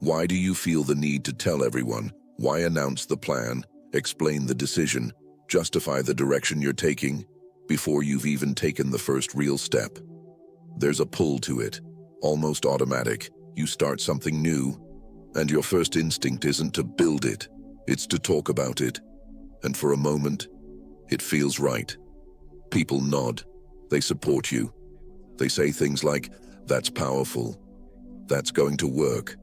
Why do you feel the need to tell everyone? Why announce the plan, explain the decision, justify the direction you're taking before you've even taken the first real step? There's a pull to it, almost automatic. You start something new, and your first instinct isn't to build it, it's to talk about it. And for a moment, it feels right. People nod, they support you. They say things like, "That's powerful. That's going to work.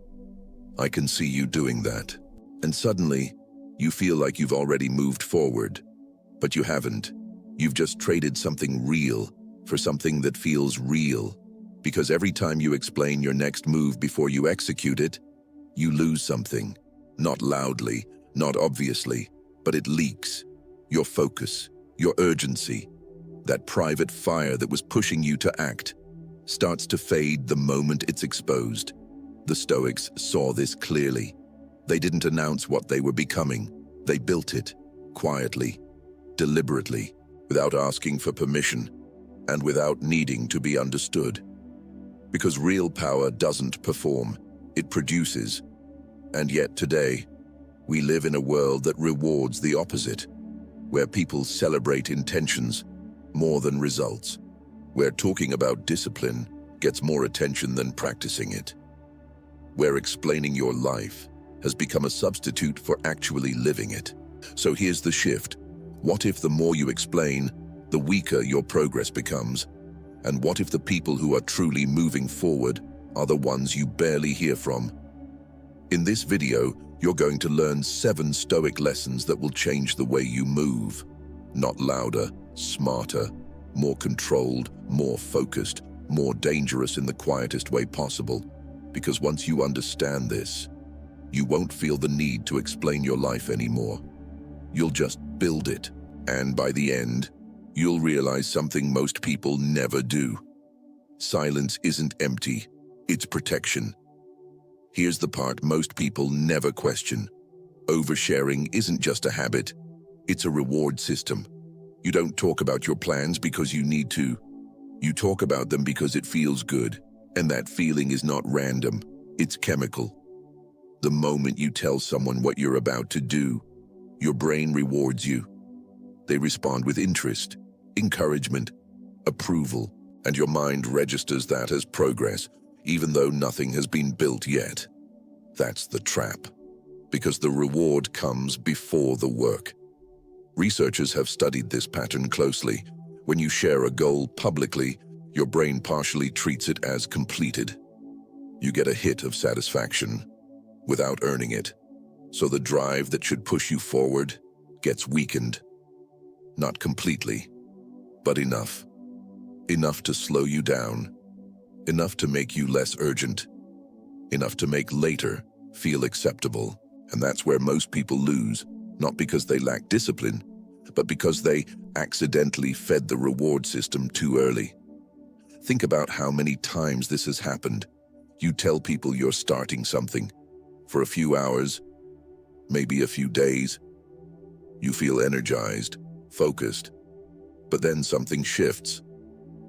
I can see you doing that." And suddenly, you feel like you've already moved forward. But you haven't. You've just traded something real for something that feels real. Because every time you explain your next move before you execute it, you lose something. Not loudly, not obviously, but it leaks. Your focus, your urgency, that private fire that was pushing you to act, starts to fade the moment it's exposed. The Stoics saw this clearly. They didn't announce what they were becoming. They built it, quietly, deliberately, without asking for permission, and without needing to be understood. Because real power doesn't perform, it produces. And yet today, we live in a world that rewards the opposite, where people celebrate intentions more than results, where talking about discipline gets more attention than practicing it, where explaining your life has become a substitute for actually living it. So here's the shift. What if the more you explain, the weaker your progress becomes? And what if the people who are truly moving forward are the ones you barely hear from? In this video, you're going to learn 7 Stoic lessons that will change the way you move. Not louder, smarter, more controlled, more focused, more dangerous in the quietest way possible. Because once you understand this, you won't feel the need to explain your life anymore. You'll just build it. And by the end, you'll realize something most people never do. Silence isn't empty, it's protection. Here's the part most people never question. Oversharing isn't just a habit, it's a reward system. You don't talk about your plans because you need to. You talk about them because it feels good. And that feeling is not random, it's chemical. The moment you tell someone what you're about to do, your brain rewards you. They respond with interest, encouragement, approval, and your mind registers that as progress, even though nothing has been built yet. That's the trap, because the reward comes before the work. Researchers have studied this pattern closely. When you share a goal publicly, your brain partially treats it as completed. You get a hit of satisfaction without earning it. So the drive that should push you forward gets weakened. Not completely, but enough. Enough to slow you down. Enough to make you less urgent. Enough to make later feel acceptable. And that's where most people lose, not because they lack discipline, but because they accidentally fed the reward system too early. Think about how many times this has happened. You tell people you're starting something. For a few hours, maybe a few days, you feel energized, focused. But then something shifts.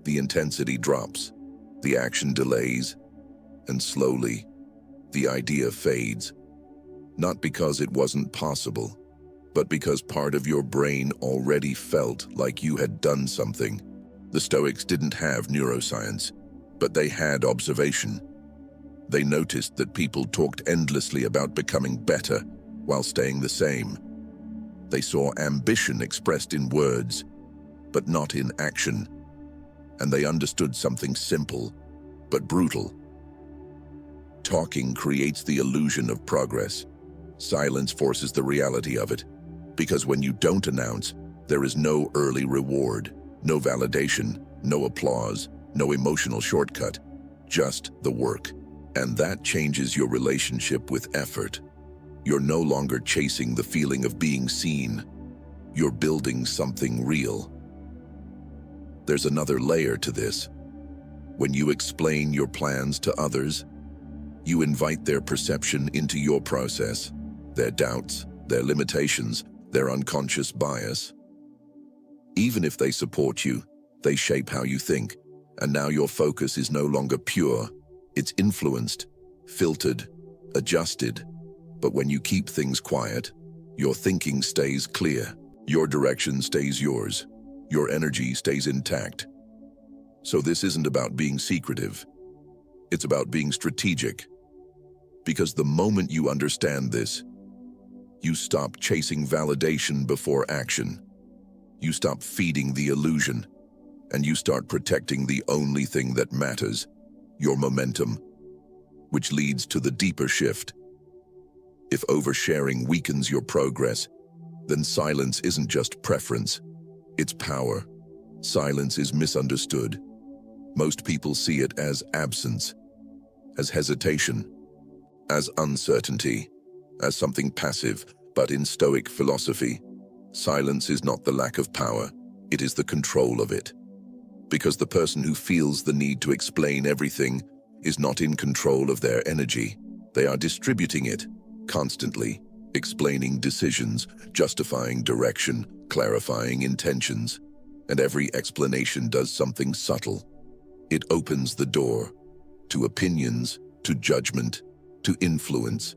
The intensity drops, the action delays, and slowly, the idea fades. Not because it wasn't possible, but because part of your brain already felt like you had done something. The Stoics didn't have neuroscience, but they had observation. They noticed that people talked endlessly about becoming better while staying the same. They saw ambition expressed in words, but not in action. And they understood something simple, but brutal. Talking creates the illusion of progress. Silence forces the reality of it. Because when you don't announce, there is no early reward, no validation, no applause, no emotional shortcut, just the work. And that changes your relationship with effort. You're no longer chasing the feeling of being seen. You're building something real. There's another layer to this. When you explain your plans to others, you invite their perception into your process, their doubts, their limitations, their unconscious bias. Even if they support you, they shape how you think, and now your focus is no longer pure. It's influenced, filtered, adjusted. But when you keep things quiet, your thinking stays clear, your direction stays yours, your energy stays intact. So this isn't about being secretive. It's about being strategic. Because the moment you understand this, you stop chasing validation before action. You stop feeding the illusion, and you start protecting the only thing that matters, your momentum, which leads to the deeper shift. If oversharing weakens your progress, then silence isn't just preference, it's power. Silence is misunderstood. Most people see it as absence, as hesitation, as uncertainty, as something passive. But in Stoic philosophy, silence is not the lack of power, it is the control of it. Because the person who feels the need to explain everything is not in control of their energy. They are distributing it, constantly, explaining decisions, justifying direction, clarifying intentions. And every explanation does something subtle. It opens the door to opinions, to judgment, to influence.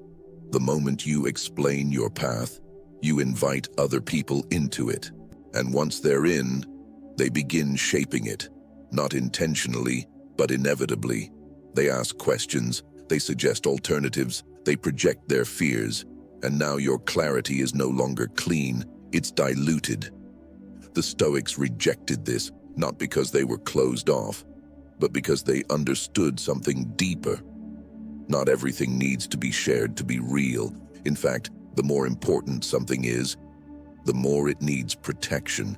The moment you explain your path, you invite other people into it. And once they're in, they begin shaping it, not intentionally, but inevitably. They ask questions, they suggest alternatives, they project their fears, and now your clarity is no longer clean, it's diluted. The Stoics rejected this, not because they were closed off, but because they understood something deeper. Not everything needs to be shared to be real. In fact, the more important something is, the more it needs protection.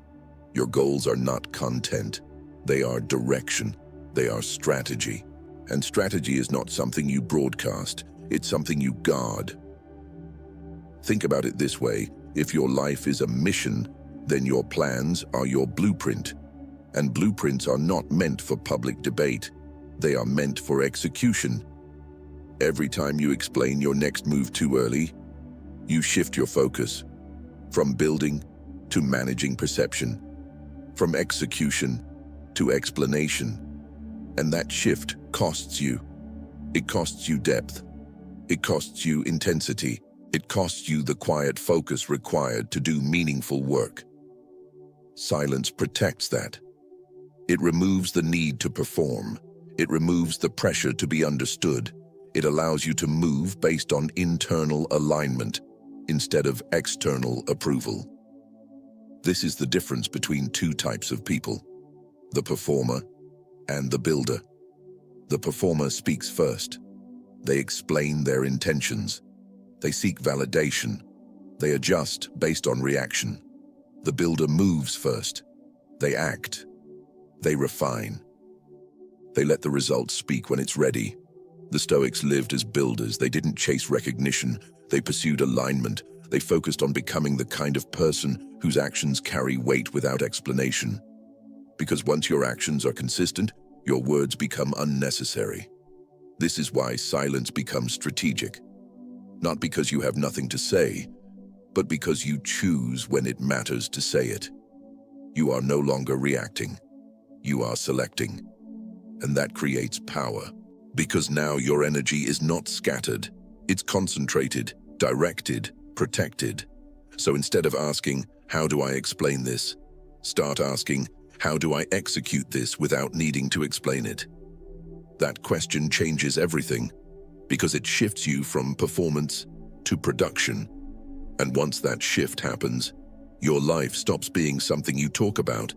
Your goals are not content. They are direction. They are strategy. And strategy is not something you broadcast. It's something you guard. Think about it this way. If your life is a mission, then your plans are your blueprint. And blueprints are not meant for public debate. They are meant for execution. Every time you explain your next move too early, you shift your focus from building to managing perception, from execution to explanation. And that shift costs you. It costs you depth. It costs you intensity. It costs you the quiet focus required to do meaningful work. Silence protects that. It removes the need to perform. It removes the pressure to be understood. It allows you to move based on internal alignment instead of external approval. This is the difference between two types of people, the performer and the builder. The performer speaks first. They explain their intentions. They seek validation. They adjust based on reaction. The builder moves first. They act. They refine. They let the results speak when it's ready. The Stoics lived as builders. They didn't chase recognition. They pursued alignment. They focused on becoming the kind of person whose actions carry weight without explanation. Because once your actions are consistent, your words become unnecessary. This is why silence becomes strategic. Not because you have nothing to say, but because you choose when it matters to say it. You are no longer reacting. You are selecting. And that creates power. Because now your energy is not scattered. It's concentrated, directed, protected. So instead of asking, how do I explain this? Start asking, how do I execute this without needing to explain it? That question changes everything, because it shifts you from performance to production. And once that shift happens, your life stops being something you talk about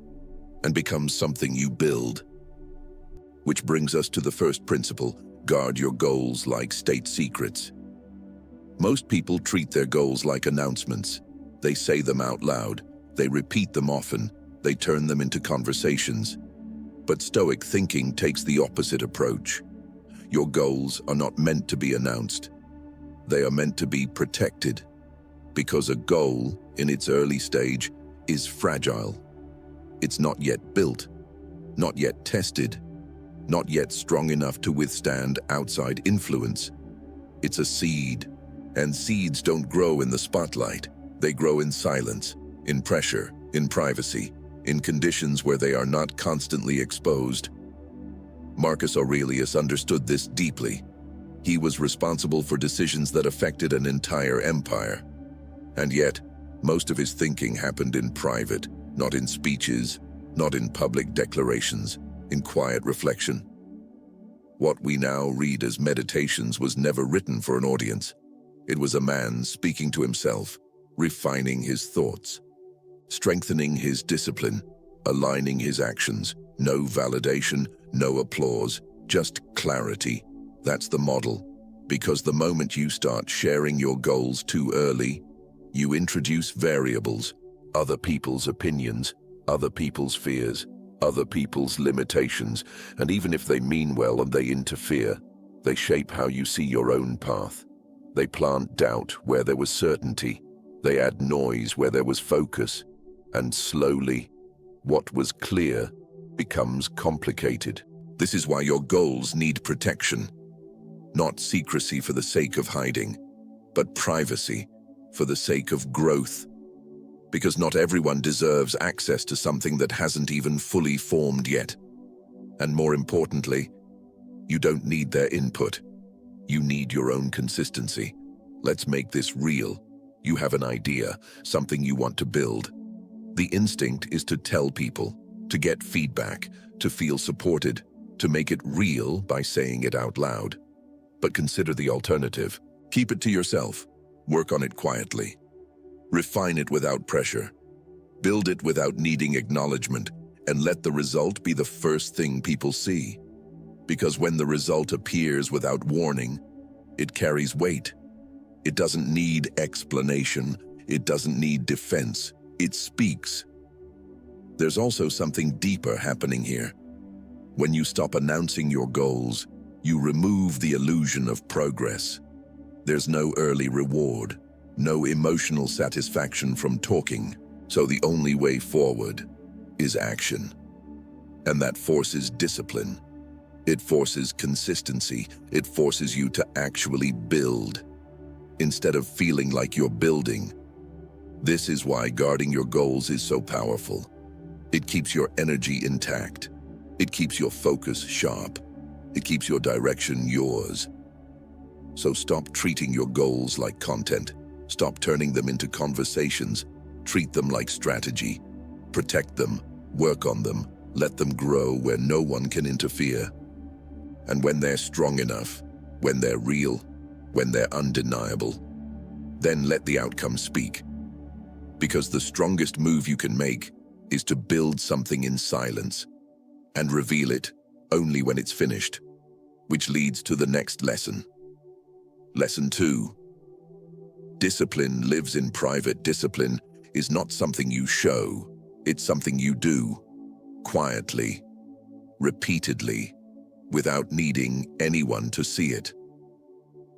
and becomes something you build. Which brings us to the first principle: guard your goals like state secrets. Most people treat their goals like announcements. They say them out loud, they repeat them often, they turn them into conversations. But Stoic thinking takes the opposite approach. Your goals are not meant to be announced. They are meant to be protected. Because a goal, in its early stage, is fragile. It's not yet built, not yet tested, not yet strong enough to withstand outside influence. It's a seed, and seeds don't grow in the spotlight. They grow in silence, in pressure, in privacy, in conditions where they are not constantly exposed. Marcus Aurelius understood this deeply. He was responsible for decisions that affected an entire empire. And yet, most of his thinking happened in private, not in speeches, not in public declarations, in quiet reflection. What we now read as Meditations was never written for an audience. It was a man speaking to himself, refining his thoughts, strengthening his discipline, aligning his actions. No validation, no applause, just clarity. That's the model. Because the moment you start sharing your goals too early, you introduce variables, other people's opinions, other people's fears, other people's limitations, and even if they mean well and they interfere, they shape how you see your own path. They plant doubt where there was certainty. They add noise where there was focus. And slowly, what was clear becomes complicated. This is why your goals need protection. Not secrecy for the sake of hiding, but privacy for the sake of growth. Because not everyone deserves access to something that hasn't even fully formed yet. And more importantly, you don't need their input. You need your own consistency. Let's make this real. You have an idea, something you want to build. The instinct is to tell people, to get feedback, to feel supported, to make it real by saying it out loud. But consider the alternative. Keep it to yourself. Work on it quietly. Refine it without pressure. Build it without needing acknowledgement, and let the result be the first thing people see. Because when the result appears without warning, it carries weight. It doesn't need explanation. It doesn't need defense. It speaks. There's also something deeper happening here. When you stop announcing your goals, you remove the illusion of progress. There's no early reward, no emotional satisfaction from talking, so the only way forward is action. And that forces discipline. It forces consistency. It forces you to actually build, instead of feeling like you're building. This is why guarding your goals is so powerful. It keeps your energy intact. It keeps your focus sharp. It keeps your direction yours. So stop treating your goals like content. Stop turning them into conversations. Treat them like strategy. Protect them, work on them, let them grow where no one can interfere. And when they're strong enough, when they're real, when they're undeniable, then let the outcome speak. Because the strongest move you can make is to build something in silence and reveal it only when it's finished, which leads to the next lesson. Lesson 2. Discipline lives in private. Discipline is not something you show, it's something you do, quietly, repeatedly, without needing anyone to see it.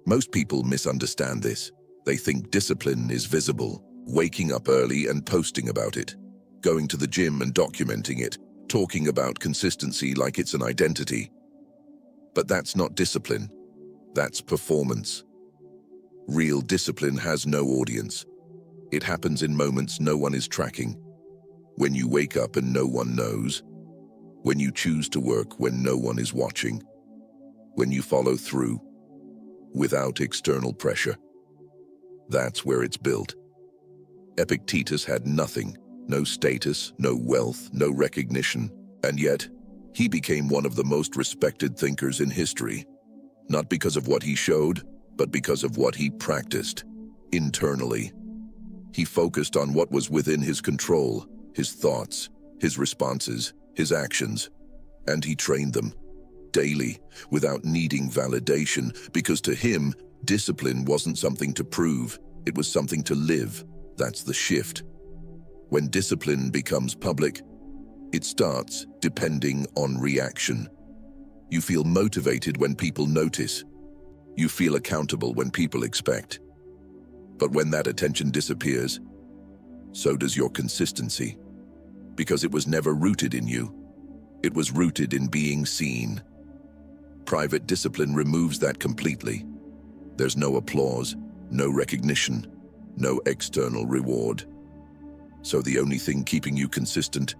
Most people misunderstand this. They think discipline is visible, waking up early and posting about it, going to the gym and documenting it, talking about consistency like it's an identity. But that's not discipline. That's performance. Real discipline has no audience. It happens in moments no one is tracking. When you wake up and no one knows. When you choose to work when no one is watching. When you follow through without external pressure. That's where it's built. Epictetus had nothing, no status, no wealth, no recognition, and yet he became one of the most respected thinkers in history. Not because of what he showed, but because of what he practiced internally. He focused on what was within his control, his thoughts, his responses, his actions, and he trained them daily without needing validation, because to him, discipline wasn't something to prove, it was something to live. That's the shift. When discipline becomes public, it starts depending on reaction. You feel motivated when people notice. You feel accountable when people expect. But when that attention disappears, so does your consistency. Because it was never rooted in you. It was rooted in being seen. Private discipline removes that completely. There's no applause, no recognition, no external reward. So the only thing keeping you consistent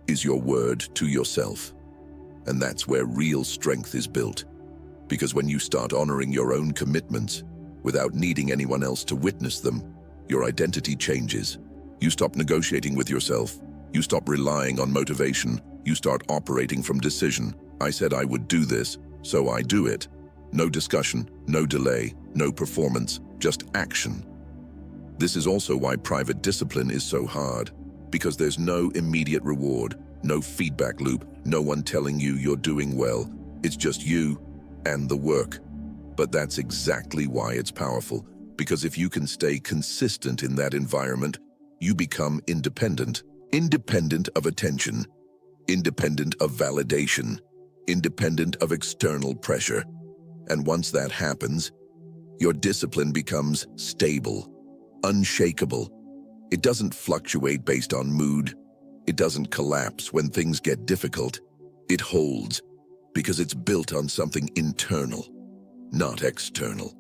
is your word to yourself. And that's where real strength is built. Because when you start honoring your own commitments without needing anyone else to witness them, your identity changes. You stop negotiating with yourself. You stop relying on motivation. You start operating from decision. I said I would do this, so I do it. No discussion, no delay, no performance, just action. This is also why private discipline is so hard, because there's no immediate reward, no feedback loop, no one telling you you're doing well. It's just you and the work. But that's exactly why it's powerful, because if you can stay consistent in that environment, you become independent. Independent of attention, independent of validation, independent of external pressure. And once that happens, your discipline becomes stable, unshakable. It doesn't fluctuate based on mood. It doesn't collapse when things get difficult. It holds because it's built on something internal, not external.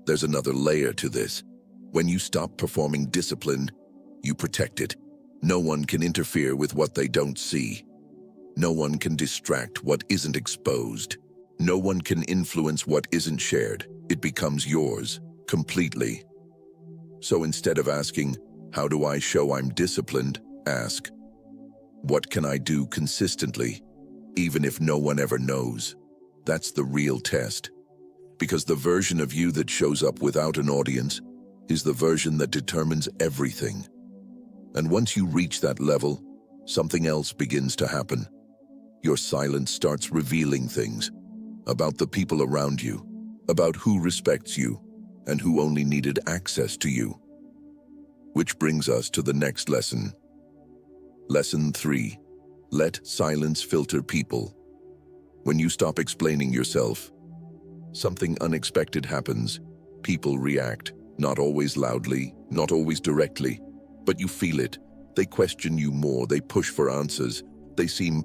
There's another layer to this. When you stop performing discipline, you protect it. No one can interfere with what they don't see. No one can distract what isn't exposed. No one can influence what isn't shared. It becomes yours, completely. So instead of asking, how do I show I'm disciplined? Ask, what can I do consistently, even if no one ever knows? That's the real test. Because the version of you that shows up without an audience is the version that determines everything. And once you reach that level, something else begins to happen. Your silence starts revealing things about the people around you, about who respects you, and who only needed access to you. Which brings us to the next lesson. Lesson 3. Let silence filter people. When you stop explaining yourself, something unexpected happens. People react, not always loudly, not always directly, but you feel it. They question you more, they push for answers, they seem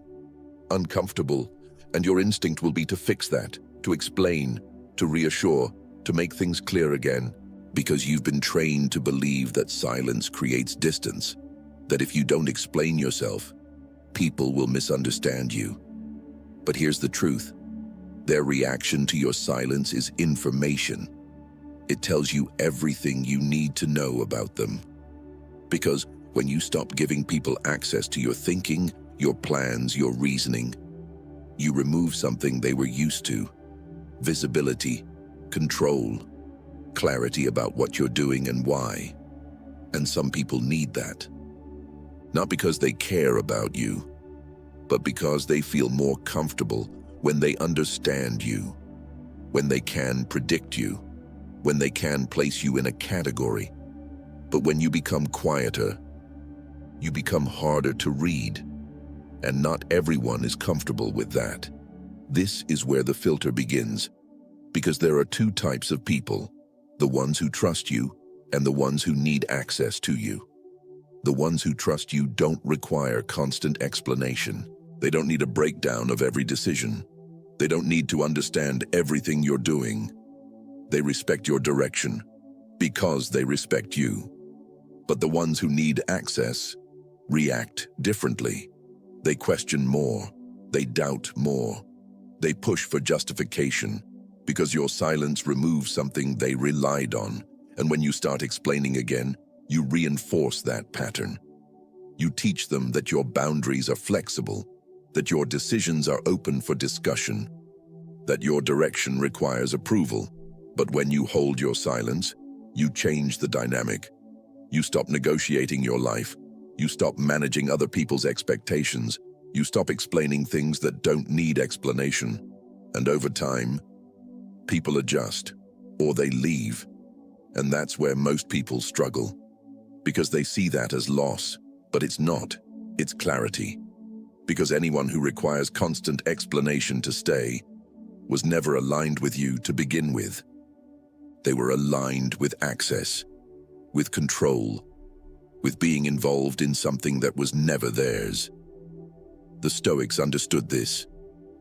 uncomfortable, and your instinct will be to fix that, to explain, to reassure, to make things clear again, because you've been trained to believe that silence creates distance, that if you don't explain yourself, people will misunderstand you. But here's the truth. Their reaction to your silence is information. It tells you everything you need to know about them. Because when you stop giving people access to your thinking, your plans, your reasoning, you remove something they were used to: visibility, control, clarity about what you're doing and why. And some people need that. Not because they care about you, but because they feel more comfortable when they understand you, when they can predict you, when they can place you in a category. But when you become quieter, you become harder to read, and not everyone is comfortable with that. This is where the filter begins, because there are two types of people: the ones who trust you and the ones who need access to you. The ones who trust you don't require constant explanation. They don't need a breakdown of every decision. They don't need to understand everything you're doing. They respect your direction because they respect you. But the ones who need access react differently. They question more. They doubt more. They push for justification because your silence removes something they relied on. And when you start explaining again, you reinforce that pattern. You teach them that your boundaries are flexible, that your decisions are open for discussion, that your direction requires approval. But when you hold your silence, you change the dynamic. You stop negotiating your life. You stop managing other people's expectations. You stop explaining things that don't need explanation. And over time, people adjust, or they leave. And that's where most people struggle, because they see that as loss. But it's not. It's clarity. Because anyone who requires constant explanation to stay was never aligned with you to begin with. They were aligned with access, with control, with being involved in something that was never theirs. The Stoics understood this.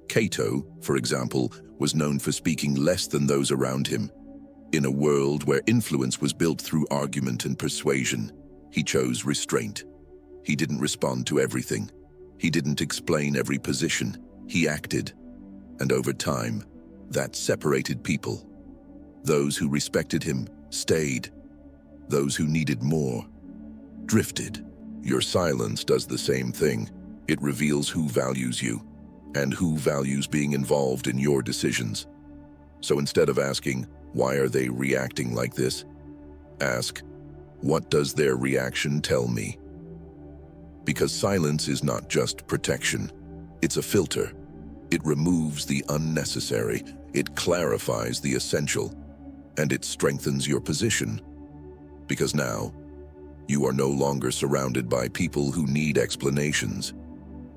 Cato, for example, was known for speaking less than those around him. In a world where influence was built through argument and persuasion, he chose restraint. He didn't respond to everything. He didn't explain every position. He acted. And over time, That separated people. Those who respected him stayed. Those who needed more drifted. Your silence does the same thing. It reveals who values you and who values being involved in your decisions. So instead of asking, why are they reacting like this? Ask, what does their reaction tell me? Because silence is not just protection, it's a filter. It removes the unnecessary, it clarifies the essential, and it strengthens your position. Because now, you are no longer surrounded by people who need explanations.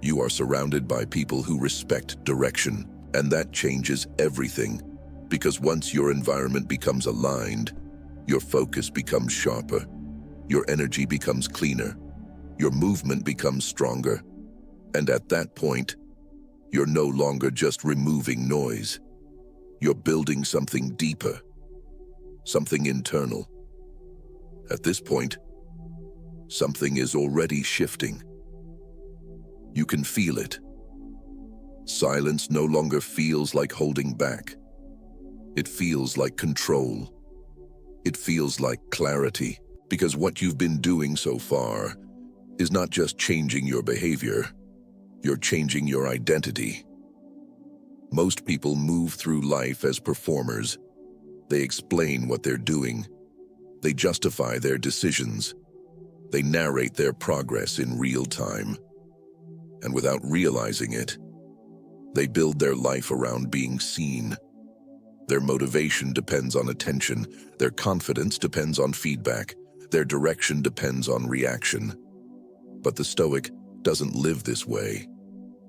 You are surrounded by people who respect direction, and that changes everything. Because once your environment becomes aligned, your focus becomes sharper, your energy becomes cleaner, your movement becomes stronger, and at that point, you're no longer just removing noise. You're building something deeper, something internal. At this point, something is already shifting. You can feel it. Silence no longer feels like holding back. It feels like control. It feels like clarity, because what you've been doing so far is not just changing your behavior, you're changing your identity. Most people move through life as performers. They explain what they're doing. They justify their decisions. They narrate their progress in real time. And without realizing it, they build their life around being seen. Their motivation depends on attention. Their confidence depends on feedback. Their direction depends on reaction. But the Stoic doesn't live this way.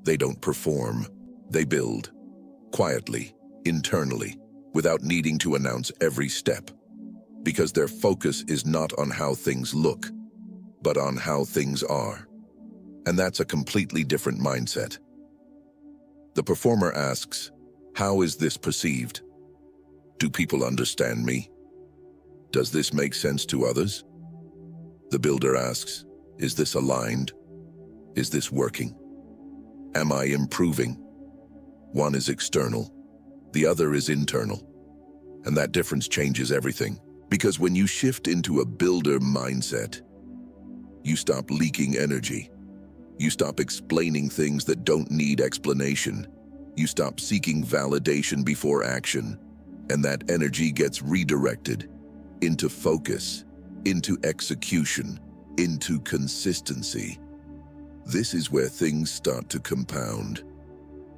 They don't perform. They build, quietly, internally, without needing to announce every step. Because their focus is not on how things look, but on how things are. And that's a completely different mindset. The performer asks, how is this perceived? Do people understand me? Does this make sense to others? The builder asks, is this aligned? Is this working? Am I improving? One is external, the other is internal. And that difference changes everything. Because when you shift into a builder mindset, you stop leaking energy. You stop explaining things that don't need explanation. You stop seeking validation before action. And that energy gets redirected into focus, into execution, into consistency. This is where things start to compound.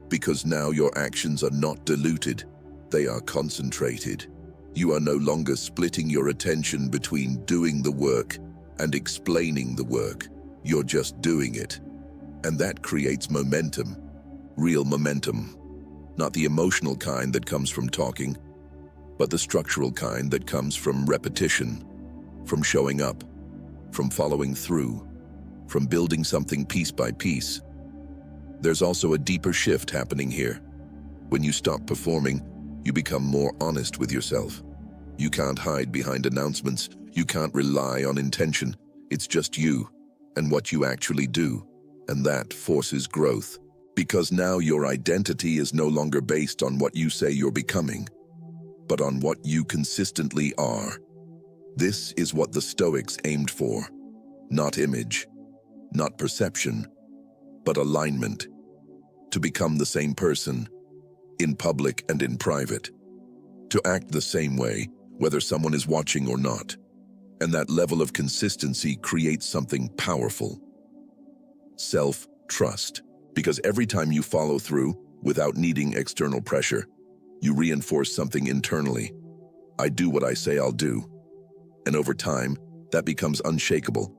Because now your actions are not diluted, they are concentrated. You are no longer splitting your attention between doing the work and explaining the work. You're just doing it. And that creates momentum, real momentum. Not the emotional kind that comes from talking, but the structural kind that comes from repetition, from showing up, from following through, from building something piece by piece. There's also a deeper shift happening here. When you stop performing, you become more honest with yourself. You can't hide behind announcements. You can't rely on intention. It's just you and what you actually do. And that forces growth. Because now your identity is no longer based on what you say you're becoming, but on what you consistently are. This is what the Stoics aimed for. Not image, not perception, but alignment. To become the same person, in public and in private. To act the same way, whether someone is watching or not. And that level of consistency creates something powerful. Self-trust. Because every time you follow through, without needing external pressure, you reinforce something internally. I do what I say I'll do. And over time, that becomes unshakable.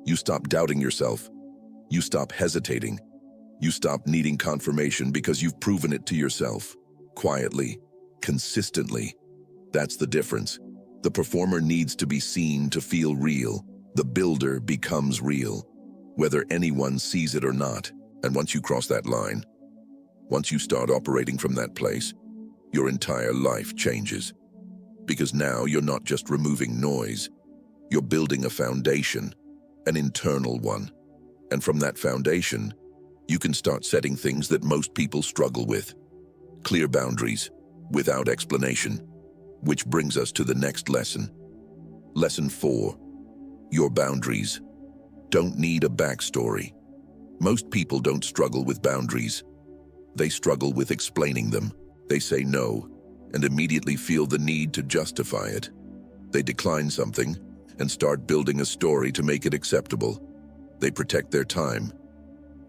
You stop doubting yourself. You stop hesitating. You stop needing confirmation because you've proven it to yourself. Quietly, consistently. That's the difference. The performer needs to be seen to feel real. The builder becomes real, whether anyone sees it or not. And once you cross that line, once you start operating from that place, your entire life changes. Because now you're not just removing noise, you're building a foundation, an internal one. And from that foundation, you can start setting things that most people struggle with. Clear boundaries, without explanation. Which brings us to the next lesson. Lesson 4. Your boundaries don't need a backstory. Most people don't struggle with boundaries. They struggle with explaining them. They say no and immediately feel the need to justify it. They decline something and start building a story to make it acceptable. They protect their time,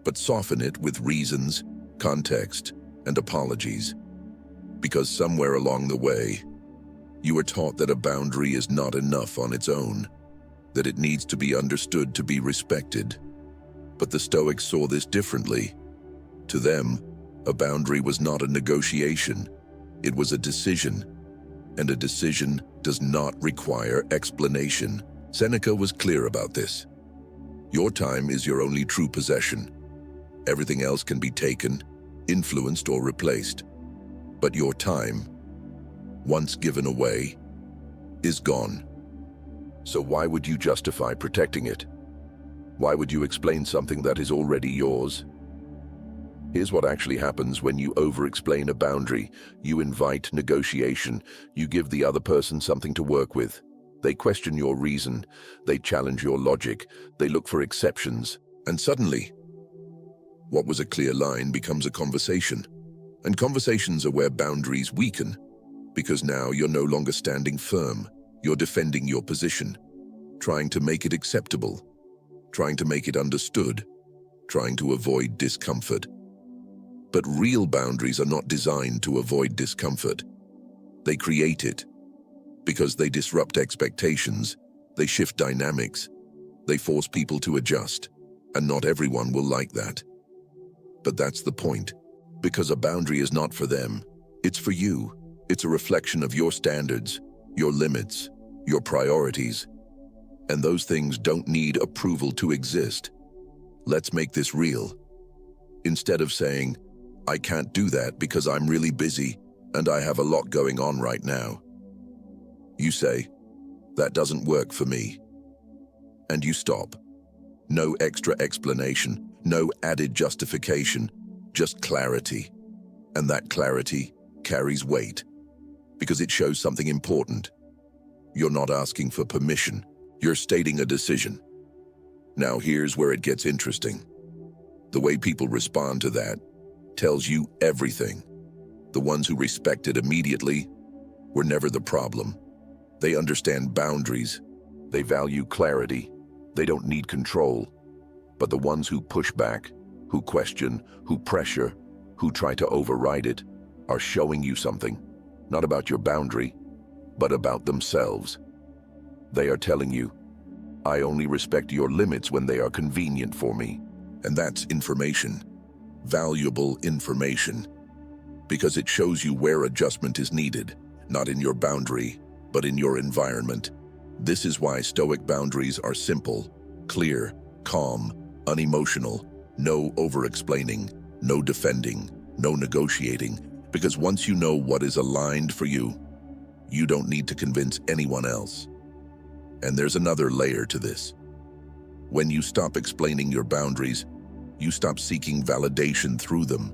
but soften it with reasons, context, and apologies. Because somewhere along the way, you were taught that a boundary is not enough on its own, that it needs to be understood to be respected. But the Stoics saw this differently. To them, a boundary was not a negotiation, it was a decision, and a decision does not require explanation. Seneca was clear about this. Your time is your only true possession. Everything else can be taken, influenced, or replaced. But your time, once given away, is gone. So why would you justify protecting it? Why would you explain something that is already yours? Here's what actually happens when you over-explain a boundary. You invite negotiation. You give the other person something to work with. They question your reason. They challenge your logic. They look for exceptions. And suddenly, what was a clear line becomes a conversation. And conversations are where boundaries weaken, because now you're no longer standing firm. You're defending your position, trying to make it acceptable, trying to make it understood, trying to avoid discomfort. But real boundaries are not designed to avoid discomfort. They create it, because they disrupt expectations, they shift dynamics, they force people to adjust, and not everyone will like that. But that's the point, because a boundary is not for them, it's for you. It's a reflection of your standards, your limits, your priorities, and those things don't need approval to exist. Let's make this real. Instead of saying, "I can't do that because I'm really busy and I have a lot going on right now," you say, "That doesn't work for me." And you stop. No extra explanation, no added justification, just clarity. And that clarity carries weight, because it shows something important. You're not asking for permission, you're stating a decision. Now here's where it gets interesting. The way people respond to that tells you everything. The ones who respect it immediately were never the problem. They understand boundaries, they value clarity, they don't need control. But the ones who push back, who question, who pressure, who try to override it, are showing you something, not about your boundary, but about themselves. They are telling you, "I only respect your limits when they are convenient for me." And that's information, valuable information, because it shows you where adjustment is needed, not in your boundary, but in your environment. This is why Stoic boundaries are simple, clear, calm, unemotional, no over-explaining, no defending, no negotiating, because once you know what is aligned for you, you don't need to convince anyone else. And there's another layer to this. When you stop explaining your boundaries, you stop seeking validation through them.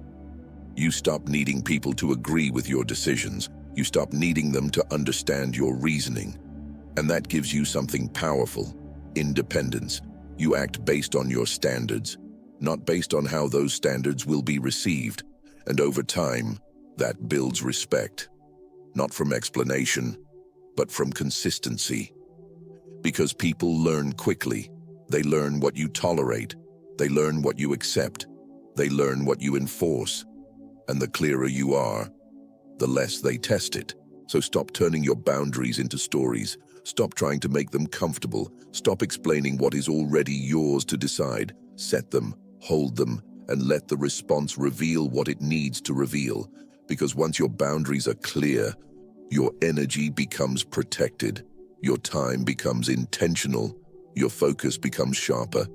You stop needing people to agree with your decisions. You stop needing them to understand your reasoning. And that gives you something powerful: independence. You act based on your standards, not based on how those standards will be received. And over time, that builds respect, not from explanation, but from consistency. Because people learn quickly. They learn what you tolerate. They learn what you accept. They learn what you enforce. And the clearer you are, the less they test it. So stop turning your boundaries into stories. Stop trying to make them comfortable. Stop explaining what is already yours to decide. Set them, hold them, and let the response reveal what it needs to reveal. Because once your boundaries are clear, your energy becomes protected. Your time becomes intentional. Your focus becomes sharper.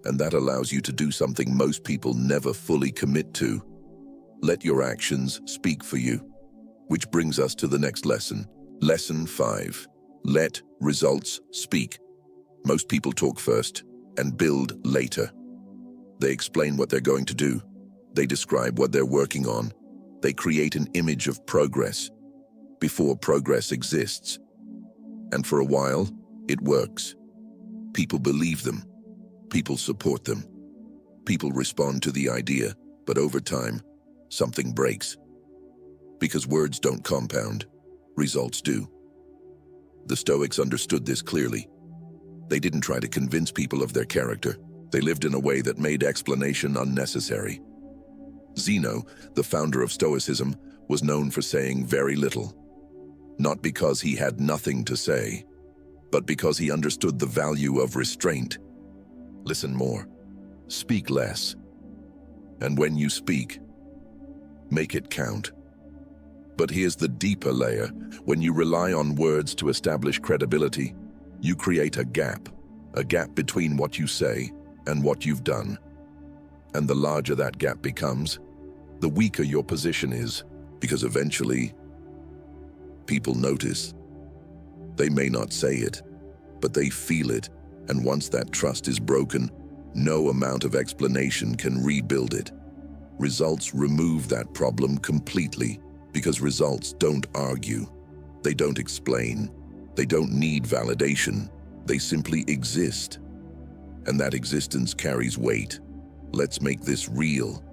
And that allows you to do something most people never fully commit to. Let your actions speak for you. Which brings us to the next lesson. Lesson 5. Let results speak. Most people talk first and build later. They explain what they're going to do. They describe what they're working on. They create an image of progress before progress exists. And for a while, it works. People believe them. People support them. People respond to the idea, but over time, something breaks. Because words don't compound, results do. The Stoics understood this clearly. They didn't try to convince people of their character. They lived in a way that made explanation unnecessary. Zeno, the founder of Stoicism, was known for saying very little. Not because he had nothing to say, but because he understood the value of restraint. Listen more. Speak less. And when you speak, make it count. But here's the deeper layer. When you rely on words to establish credibility, you create a gap between what you say and what you've done. And the larger that gap becomes, the weaker your position is, because eventually, people notice. They may not say it, but they feel it, and once that trust is broken, no amount of explanation can rebuild it. Results remove that problem completely, because results don't argue. They don't explain. They don't need validation. They simply exist. And that existence carries weight. Let's make this real.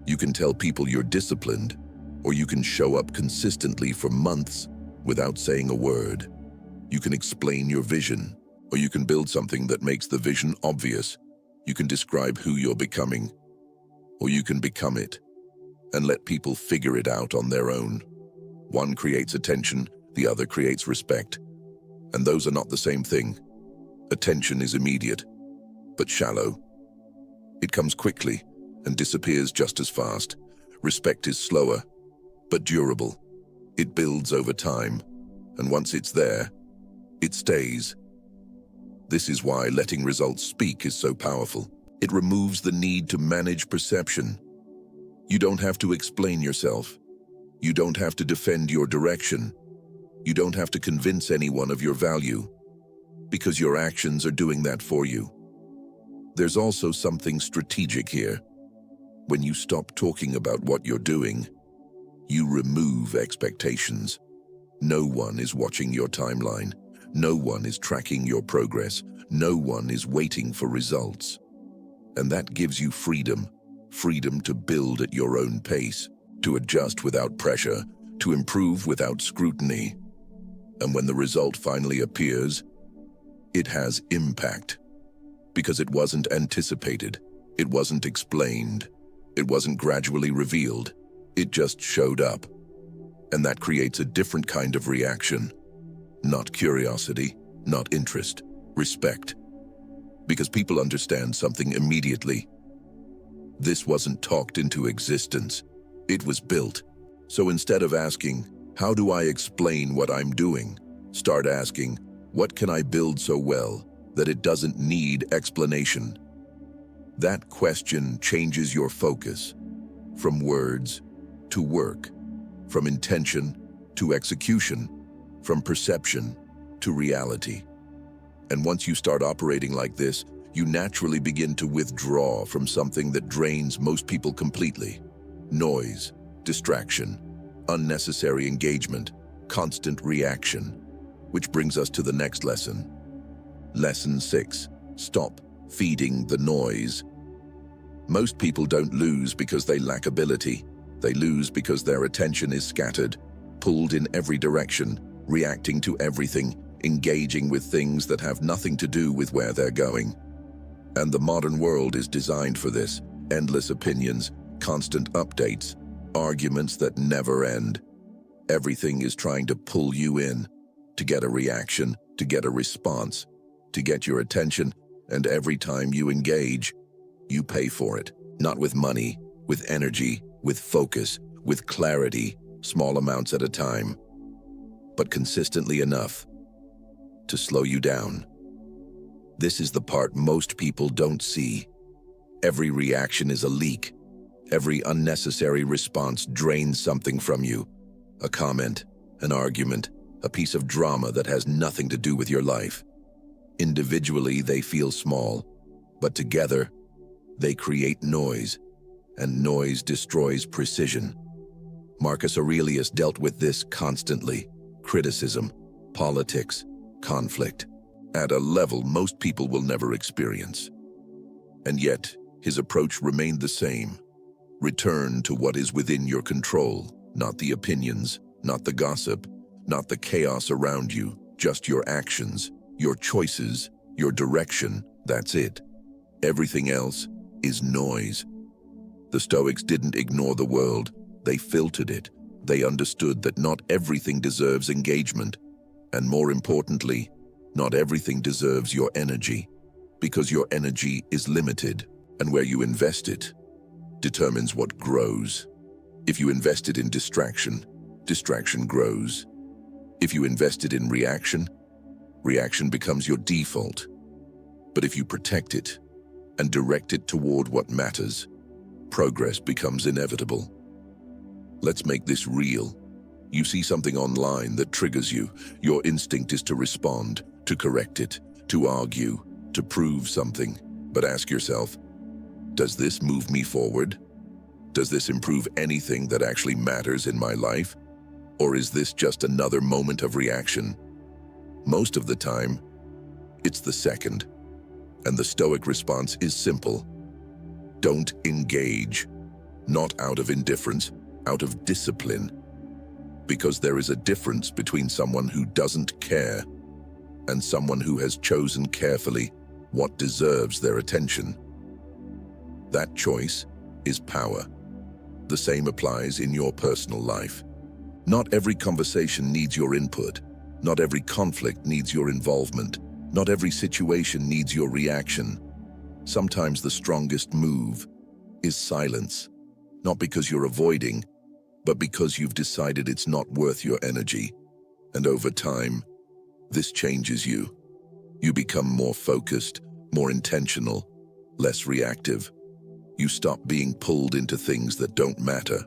You can tell people you're disciplined, or you can show up consistently for months without saying a word. You can explain your vision, or you can build something that makes the vision obvious. You can describe who you're becoming, or you can become it, and let people figure it out on their own. One creates attention, the other creates respect. And those are not the same thing. Attention is immediate, but shallow. It comes quickly and disappears just as fast. Respect is slower, but durable. It builds over time, and once it's there, it stays. This is why letting results speak is so powerful. It removes the need to manage perception. You don't have to explain yourself. You don't have to defend your direction. You don't have to convince anyone of your value, because your actions are doing that for you. There's also something strategic here. When you stop talking about what you're doing, you remove expectations. No one is watching your timeline. No one is tracking your progress. No one is waiting for results. And that gives you freedom. Freedom to build at your own pace, to adjust without pressure, to improve without scrutiny. And when the result finally appears, it has impact. Because it wasn't anticipated, it wasn't explained, it wasn't gradually revealed, it just showed up. And that creates a different kind of reaction. Not curiosity, not interest, respect. Because people understand something immediately. This wasn't talked into existence, it was built. So instead of asking, how do I explain what I'm doing? Start asking, what can I build so well that it doesn't need explanation? That question changes your focus from words to work, from intention to execution, from perception to reality. And once you start operating like this, you naturally begin to withdraw from something that drains most people completely. Noise, distraction, unnecessary engagement, constant reaction. Which brings us to the next lesson. Lesson 6. Stop feeding the noise. Most people don't lose because they lack ability. They lose because their attention is scattered, pulled in every direction, reacting to everything, engaging with things that have nothing to do with where they're going. And the modern world is designed for this. Endless opinions, constant updates, arguments that never end. Everything is trying to pull you in, to get a reaction, to get a response, to get your attention, and every time you engage, you pay for it. Not with money, with energy, with focus, with clarity, small amounts at a time, but consistently enough to slow you down. This is the part most people don't see. Every reaction is a leak. Every unnecessary response drains something from you. A comment, an argument, a piece of drama that has nothing to do with your life. Individually, they feel small, but together, they create noise, and noise destroys precision. Marcus Aurelius dealt with this constantly: criticism, politics, conflict, at a level most people will never experience. And yet, his approach remained the same. Return to what is within your control, not the opinions, not the gossip, not the chaos around you, just your actions, your choices, your direction, that's it. Everything else is noise. The Stoics didn't ignore the world, they filtered it. They understood that not everything deserves engagement, and more importantly, not everything deserves your energy, because your energy is limited, and where you invest it determines what grows. If you invest it in distraction, distraction grows. If you invest it in reaction, reaction becomes your default. But if you protect it and direct it toward what matters, progress becomes inevitable. Let's make this real. You see something online that triggers you. Your instinct is to respond, to correct it, to argue, to prove something. But ask yourself, does this move me forward? Does this improve anything that actually matters in my life? Or is this just another moment of reaction? Most of the time, it's the second. And the Stoic response is simple. Don't engage. Not out of indifference, out of discipline. Because there is a difference between someone who doesn't care and someone who has chosen carefully what deserves their attention. That choice is power. The same applies in your personal life. Not every conversation needs your input. Not every conflict needs your involvement. Not every situation needs your reaction. Sometimes the strongest move is silence, not because you're avoiding, but because you've decided it's not worth your energy. And over time, this changes you. You become more focused, more intentional, less reactive. You stop being pulled into things that don't matter,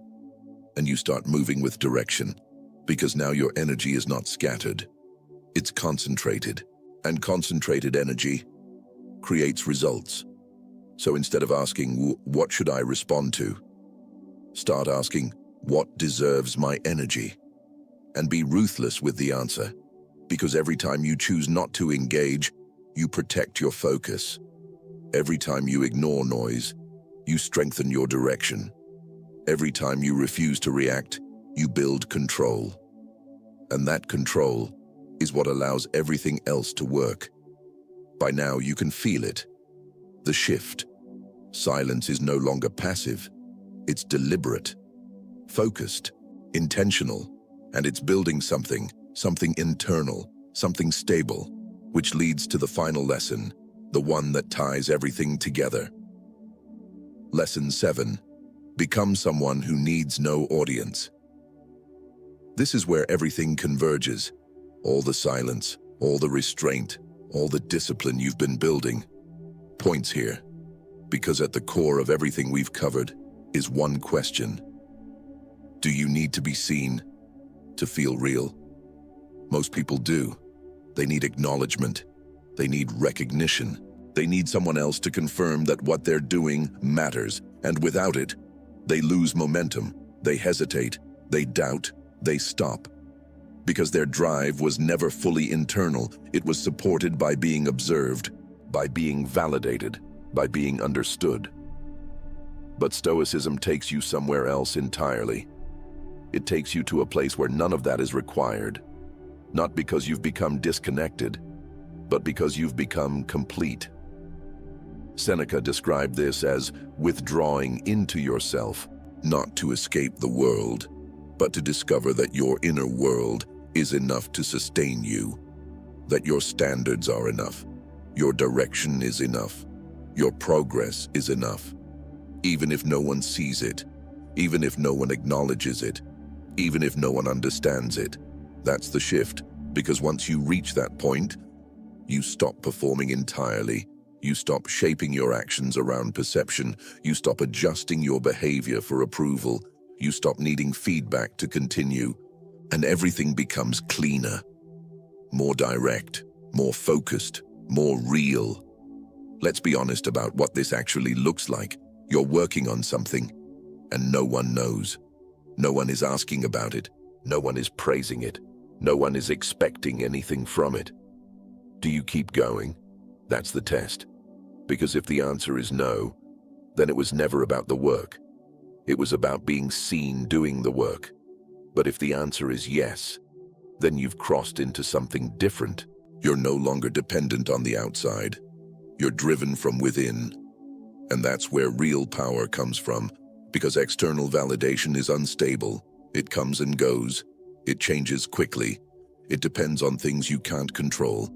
and you start moving with direction, because now your energy is not scattered. It's concentrated, and concentrated energy creates results. So instead of asking, what should I respond to? Start asking, what deserves my energy? And be ruthless with the answer, because every time you choose not to engage, you protect your focus. Every time you ignore noise, you strengthen your direction. Every time you refuse to react, you build control. And that control is what allows everything else to work. By now you can feel it. The shift. Silence is no longer passive. It's deliberate, focused, intentional, and it's building something internal, something stable, which leads to the final lesson, the one that ties everything together. Lesson 7. Become someone who needs no audience. This is where everything converges. All the silence, all the restraint, all the discipline you've been building points here. Because at the core of everything we've covered is one question. Do you need to be seen to feel real? Most people do. They need acknowledgement. They need recognition. They need someone else to confirm that what they're doing matters, and without it, they lose momentum, they hesitate, they doubt, they stop. Because their drive was never fully internal, it was supported by being observed, by being validated, by being understood. But Stoicism takes you somewhere else entirely. It takes you to a place where none of that is required. Not because you've become disconnected, but because you've become complete. Seneca described this as withdrawing into yourself, not to escape the world, but to discover that your inner world is enough to sustain you, that your standards are enough, your direction is enough, your progress is enough. Even if no one sees it, even if no one acknowledges it, even if no one understands it. That's the shift, because once you reach that point, you stop performing entirely. You stop shaping your actions around perception. You stop adjusting your behavior for approval. You stop needing feedback to continue. And everything becomes cleaner, more direct, more focused, more real. Let's be honest about what this actually looks like. You're working on something, and no one knows. No one is asking about it. No one is praising it. No one is expecting anything from it. Do you keep going? That's the test. Because if the answer is no, then it was never about the work. It was about being seen doing the work. But if the answer is yes, then you've crossed into something different. You're no longer dependent on the outside. You're driven from within. And that's where real power comes from, because external validation is unstable. It comes and goes. It changes quickly. It depends on things you can't control.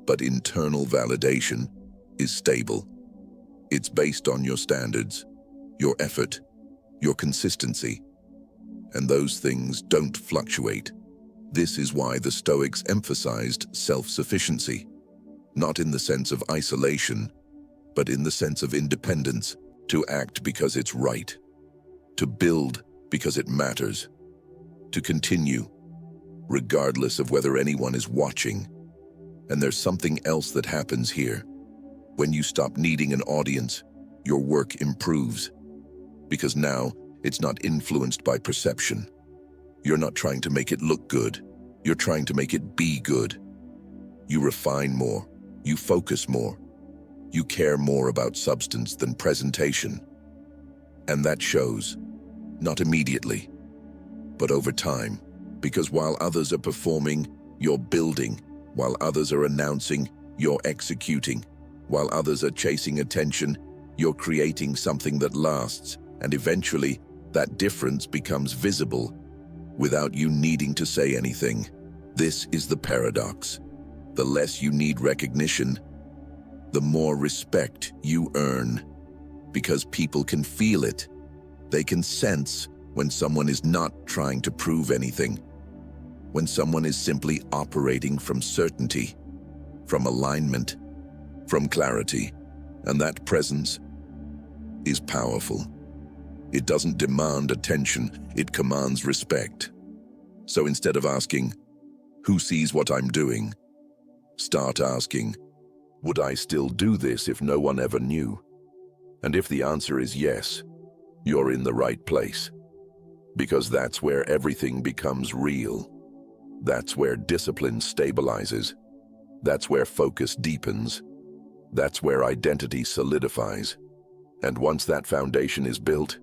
But internal validation is stable. It's based on your standards, your effort, your consistency. And those things don't fluctuate. This is why the Stoics emphasized self-sufficiency, not in the sense of isolation, but in the sense of independence, to act because it's right, to build because it matters, to continue, regardless of whether anyone is watching. And there's something else that happens here. When you stop needing an audience, your work improves, because now it's not influenced by perception. You're not trying to make it look good. You're trying to make it be good. You refine more. You focus more. You care more about substance than presentation. And that shows, not immediately, but over time. Because while others are performing, you're building. While others are announcing, you're executing. While others are chasing attention, you're creating something that lasts. And eventually, that difference becomes visible without you needing to say anything. This is the paradox. The less you need recognition, the more respect you earn. Because people can feel it. They can sense when someone is not trying to prove anything. When someone is simply operating from certainty, from alignment, from clarity. And that presence is powerful. It doesn't demand attention, it commands respect. So instead of asking, who sees what I'm doing? Start asking, would I still do this if no one ever knew? And if the answer is yes, you're in the right place. Because that's where everything becomes real. That's where discipline stabilizes. That's where focus deepens. That's where identity solidifies. And once that foundation is built,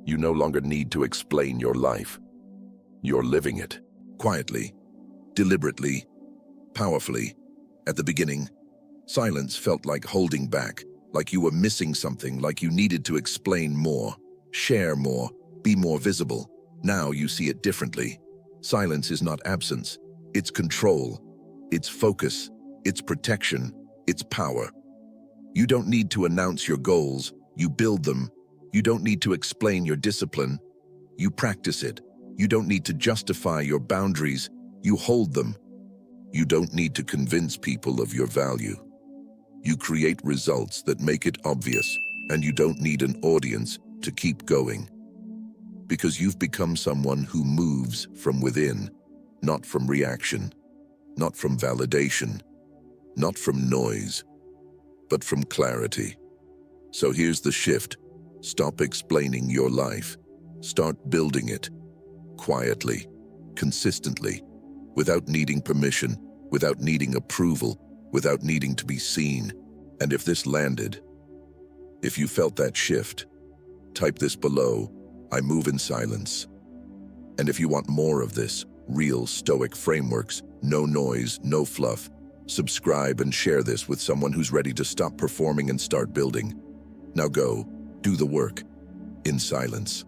you no longer need to explain your life. You're living it. Quietly, deliberately, powerfully. At the beginning, silence felt like holding back, like you were missing something, like you needed to explain more, share more, be more visible. Now you see it differently. Silence is not absence. It's control. It's focus. It's protection. It's power. You don't need to announce your goals. You build them. You don't need to explain your discipline. You practice it. You don't need to justify your boundaries. You hold them. You don't need to convince people of your value. You create results that make it obvious, and you don't need an audience to keep going. Because you've become someone who moves from within, not from reaction, not from validation, not from noise, but from clarity. So here's the shift. Stop explaining your life. Start building it. Quietly, consistently, without needing permission, without needing approval, without needing to be seen. And if this landed, if you felt that shift, type this below, I move in silence. And if you want more of this, real Stoic frameworks, no noise, no fluff, subscribe and share this with someone who's ready to stop performing and start building. Now go, do the work, in silence.